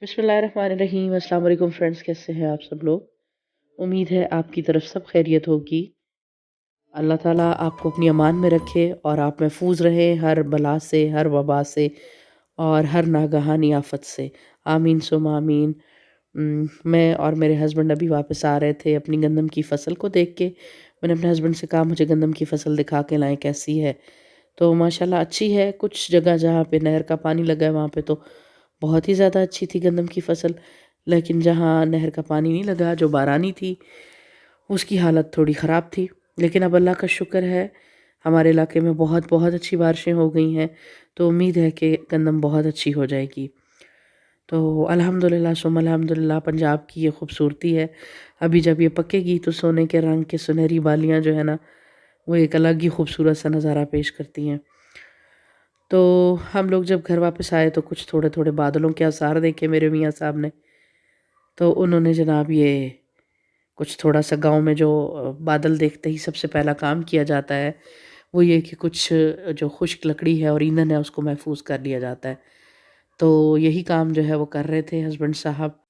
बिस्मिल्लाहिर्रहमानिर्रहीम। अस्सलाम वालेकुम फ्रेंड्स, कैसे हैं आप सब लोग। उम्मीद है आपकी तरफ सब खैरियत होगी। अल्लाह ताला आपको अपनी अमान में रखे और आप महफूज रहें हर बला से, हर वबा से और हर नागहानी आफत से। आमीन सुम आमीन। मैं और मेरे हस्बैंड अभी वापस आ रहे थे अपनी गंदम की फसल को देख के। मैंने अपने हस्बैंड से कहा मुझे गंदम की फसल दिखा के लाएं कैसी है। तो माशाल्लाह अच्छी है। कुछ जगह जहाँ पे नहर का पानी लगा है वहाँ पे तो बहुत ही ज़्यादा अच्छी थी गंदम की फसल, लेकिन जहाँ नहर का पानी नहीं लगा, जो बारानी थी, उसकी हालत थोड़ी ख़राब थी। लेकिन अब अल्लाह का शुक्र है, हमारे इलाके में बहुत बहुत अच्छी बारिशें हो गई हैं, तो उम्मीद है कि गंदम बहुत अच्छी हो जाएगी। तो अल्हम्दुलिल्लाह सुम्मा अल्हम्दुलिल्लाह, पंजाब की ये खूबसूरती है। अभी जब ये पकेगी तो सोने के रंग के सुनहरी बालियाँ जो है ना, वो एक अलग ही खूबसूरत सा नज़ारा पेश करती हैं। तो हम लोग जब घर वापस आए तो कुछ थोड़े थोड़े बादलों के आसार देखे मेरे मियाँ साहब ने। तो उन्होंने जनाब ये कुछ थोड़ा सा गांव में जो बादल देखते ही सबसे पहला काम किया जाता है वो ये कि कुछ जो खुश्क लकड़ी है और ईंधन है उसको महफूज कर लिया जाता है। तो यही काम जो है वो कर रहे थे हस्बैंड साहब।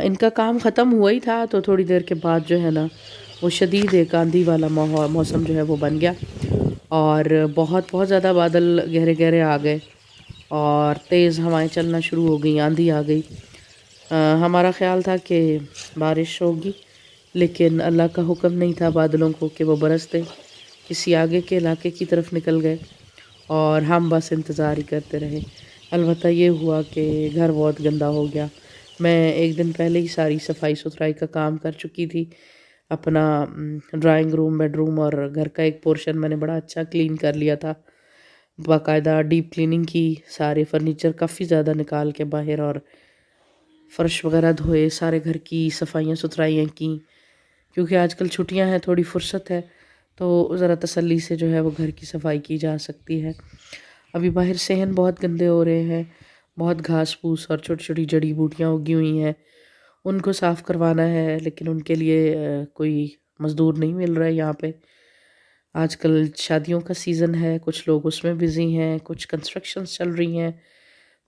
इनका काम ख़त्म हुआ ही था तो थोड़ी देर के बाद जो है ना वो शदीद एक आंधी वाला मौसम जो है वो बन गया और बहुत बहुत ज़्यादा बादल गहरे गहरे आ गए और तेज़ हवाएं चलना शुरू हो गई, आंधी आ गई। हमारा ख़्याल था कि बारिश होगी, लेकिन अल्लाह का हुक्म नहीं था बादलों को कि वो बरसते, किसी आगे के इलाके की तरफ निकल गए और हम बस इंतज़ार ही करते रहे। अलबत्ता ये हुआ कि घर बहुत गंदा हो गया। मैं एक दिन पहले ही सारी सफाई सुथराई का काम कर चुकी थी। अपना ड्राइंग रूम, बेडरूम और घर का एक पोर्शन मैंने बड़ा अच्छा क्लीन कर लिया था। बाकायदा डीप क्लीनिंग की, सारे फर्नीचर काफ़ी ज़्यादा निकाल के बाहर और फ़र्श वगैरह धोए, सारे घर की सफाइयाँ सुथराइयाँ की, क्योंकि आजकल छुट्टियां हैं, थोड़ी फुर्सत है, तो ज़रा तसल्ली से जो है वो घर की सफाई की जा सकती है। अभी बाहर सेहन बहुत गंदे हो रहे हैं, बहुत घास फूस और छोटी छोटी जड़ी बूटियाँ उगी हुई हैं, उनको साफ़ करवाना है, लेकिन उनके लिए कोई मज़दूर नहीं मिल रहा है यहाँ पे। आजकल शादियों का सीज़न है, कुछ लोग उसमें बिज़ी हैं, कुछ कंस्ट्रक्शंस चल रही हैं,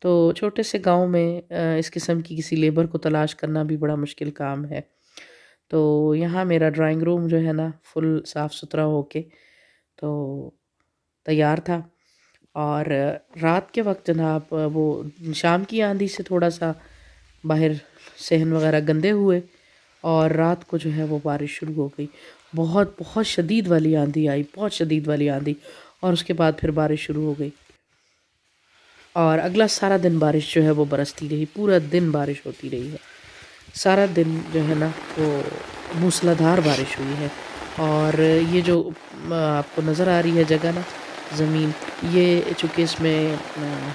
तो छोटे से गांव में इस किस्म की किसी लेबर को तलाश करना भी बड़ा मुश्किल काम है। तो यहाँ मेरा ड्राइंग रूम जो है ना फुल साफ़ सुथरा होके तो तैयार था। और रात के वक्त जनाब वो शाम की आंधी से थोड़ा सा बाहर सहन वगैरह गंदे हुए और रात को जो है वो बारिश शुरू हो गई। बहुत बहुत शदीद वाली आंधी आई, बहुत शदीद वाली आंधी, और उसके बाद फिर बारिश शुरू हो गई और अगला सारा दिन बारिश जो है वो बरसती रही, पूरा दिन बारिश होती रही है। सारा दिन जो है ना वो मूसलाधार बारिश हुई है। और ये जो आपको नज़र आ रही है जगह ना, ज़मीन, ये चूँकि इसमें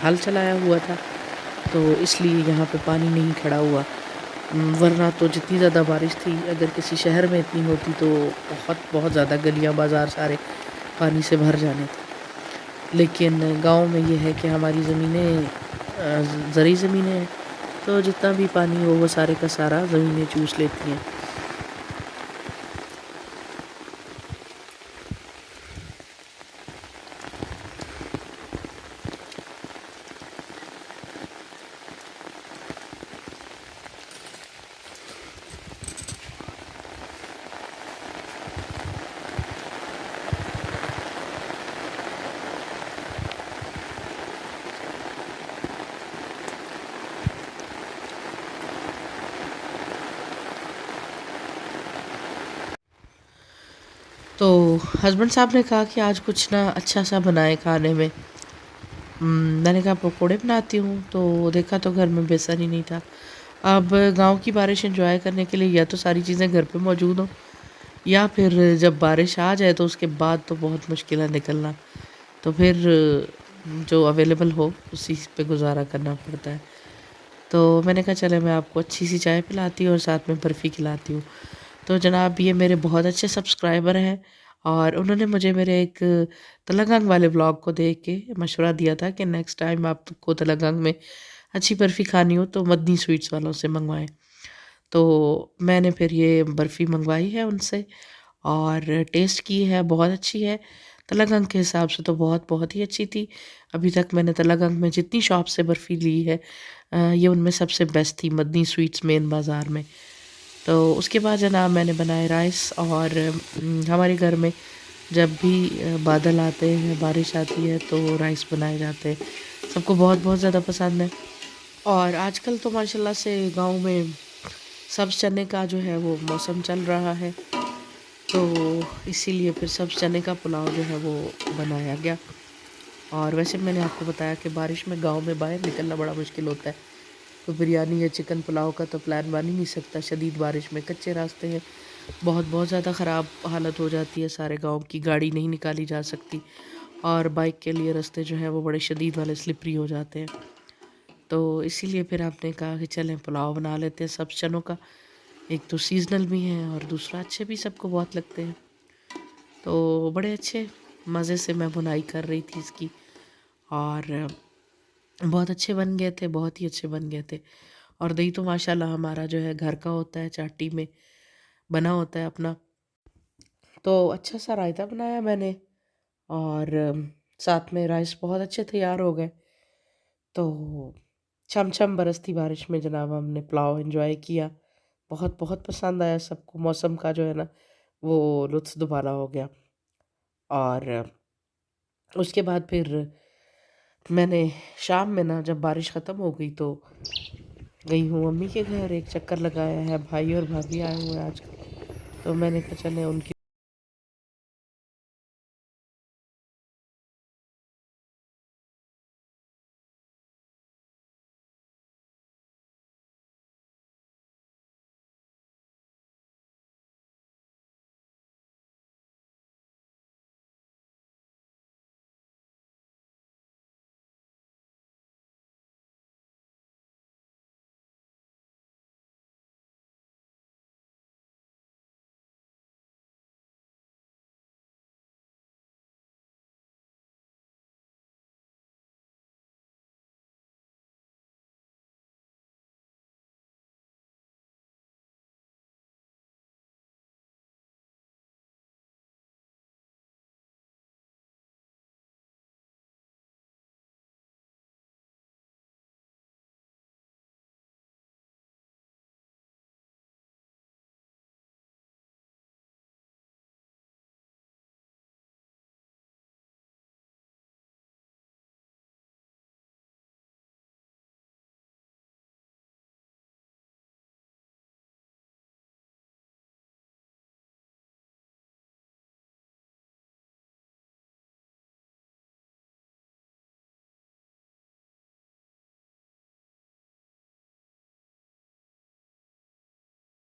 हल चलाया हुआ था तो इसलिए यहाँ पे पानी नहीं खड़ा हुआ। वरना तो जितनी ज़्यादा बारिश थी, अगर किसी शहर में इतनी होती तो बहुत बहुत ज़्यादा गलियाँ बाज़ार सारे पानी से भर जाने थे। लेकिन गांव में ये है कि हमारी ज़मीनें ज़री ज़मीनें हैं, तो जितना भी पानी हो वो सारे का सारा ज़मीनें चूस लेती हैं। तो हस्बैंड साहब ने कहा कि आज कुछ ना अच्छा सा बनाए खाने में। मैंने कहा पकोड़े बनाती हूँ, तो देखा तो घर में बेसन ही नहीं था। अब गांव की बारिश एंजॉय करने के लिए या तो सारी चीज़ें घर पे मौजूद हों, या फिर जब बारिश आ जाए तो उसके बाद तो बहुत मुश्किल है निकलना। तो फिर जो अवेलेबल हो उसी पे गुजारा करना पड़ता है। तो मैंने कहा चले मैं आपको अच्छी सी चाय पिलाती हूँ और साथ में बर्फ़ी खिलाती हूँ। तो जनाब ये मेरे बहुत अच्छे सब्सक्राइबर हैं और उन्होंने मुझे मेरे एक तलंगंग वाले व्लॉग को देख के मशवरा दिया था कि नेक्स्ट टाइम आपको तलंगंग में अच्छी बर्फ़ी खानी हो तो मदनी स्वीट्स वालों से मंगवाएं। तो मैंने फिर ये बर्फ़ी मंगवाई है उनसे और टेस्ट की है, बहुत अच्छी है। تلہ گنگ کے حساب سے تو بہت بہت ہی اچھی تھی. ابھی تک میں نے تلہ گنگ میں جتنی شاپ سے برفی لی ہے یہ ان میں سب سے بیسٹ تھی، مدنی سویٹس مین بازار میں. تو اس کے بعد جناب میں نے بنائے رائس، اور ہمارے گھر میں جب بھی بادل آتے ہیں، بارش آتی ہے تو رائس بنائے جاتے ہیں، سب کو بہت بہت زیادہ پسند ہے. اور آج کل تو ماشاء اللہ سے گاؤں میں سبز چنے کا جو ہے وہ موسم چل رہا ہے، تو اسی لیے پھر سبز چنے کا پلاؤ جو ہے وہ بنایا گیا. اور ویسے میں نے آپ کو بتایا کہ بارش میں گاؤں میں باہر نکلنا بڑا مشکل ہوتا ہے، تو بریانی یا چکن پلاؤ کا تو پلان بن ہی نہیں سکتا. شدید بارش میں کچے راستے ہیں، بہت بہت زیادہ خراب حالت ہو جاتی ہے، سارے گاؤں کی گاڑی نہیں نکالی جا سکتی، اور بائک کے لیے راستے جو ہیں وہ بڑے شدید والے سلپری ہو جاتے ہیں. تو اسی لیے پھر آپ نے کہا کہ چلیں پلاؤ بنا لیتے ہیں سبز چنوں کا. ایک تو سیزنل بھی ہیں اور دوسرا اچھے بھی سب کو بہت لگتے ہیں. تو بڑے اچھے مزے سے میں بنائی کر رہی تھی اس کی، اور بہت اچھے بن گئے تھے، بہت ہی اچھے بن گئے تھے. اور دہی تو ماشاء اللہ ہمارا جو ہے گھر کا ہوتا ہے، چاٹی میں بنا ہوتا ہے اپنا. تو اچھا سا رائتا بنایا میں نے، اور ساتھ میں رائس بہت اچھے تیار ہو گئے. تو چھم چھم برستی بارش میں جناب ہم نے پلاؤ انجوائے کیا. بہت بہت پسند آیا سب کو، موسم کا جو ہے نا وہ لطف دوبارہ ہو گیا. اور اس کے بعد پھر میں نے شام میں نا جب بارش ختم ہو گئی تو گئی ہوں امی کے گھر، ایک چکر لگایا ہے. بھائی اور بھابھی آئے ہوئے ہیں آج کل، تو میں نے کہا چلے ان کی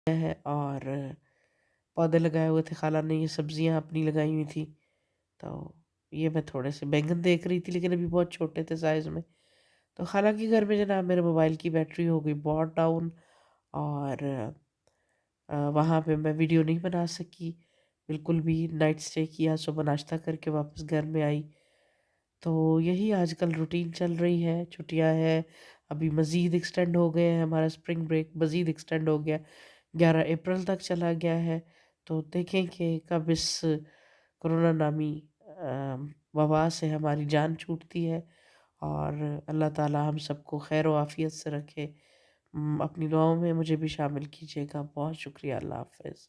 ہے. اور پودے لگائے ہوئے تھے، خالہ نے یہ سبزیاں اپنی لگائی ہوئی تھی. تو یہ میں تھوڑے سے بینگن دیکھ رہی تھی لیکن ابھی بہت چھوٹے تھے سائز میں. تو خالہ کے گھر میں جناب میرے موبائل کی بیٹری ہو گئی بہت ڈاؤن، اور وہاں پہ میں ویڈیو نہیں بنا سکی بالکل بھی. نائٹ اسٹے کیا، صبح ناشتہ کر کے واپس گھر میں آئی. تو یہی آج کل روٹین چل رہی ہے. چھٹیاں ہیں، ابھی مزید ایکسٹینڈ ہو گئے ہیں، ہمارا اسپرنگ بریک مزید ایکسٹینڈ ہو گیا، 11 اپریل تک چلا گیا ہے. تو دیکھیں کہ کب اس کرونا نامی وبا سے ہماری جان چھوٹتی ہے. اور اللہ تعالی ہم سب کو خیر و عافیت سے رکھے. اپنی دعاؤں میں مجھے بھی شامل کیجیے گا. بہت شکریہ. اللہ حافظ.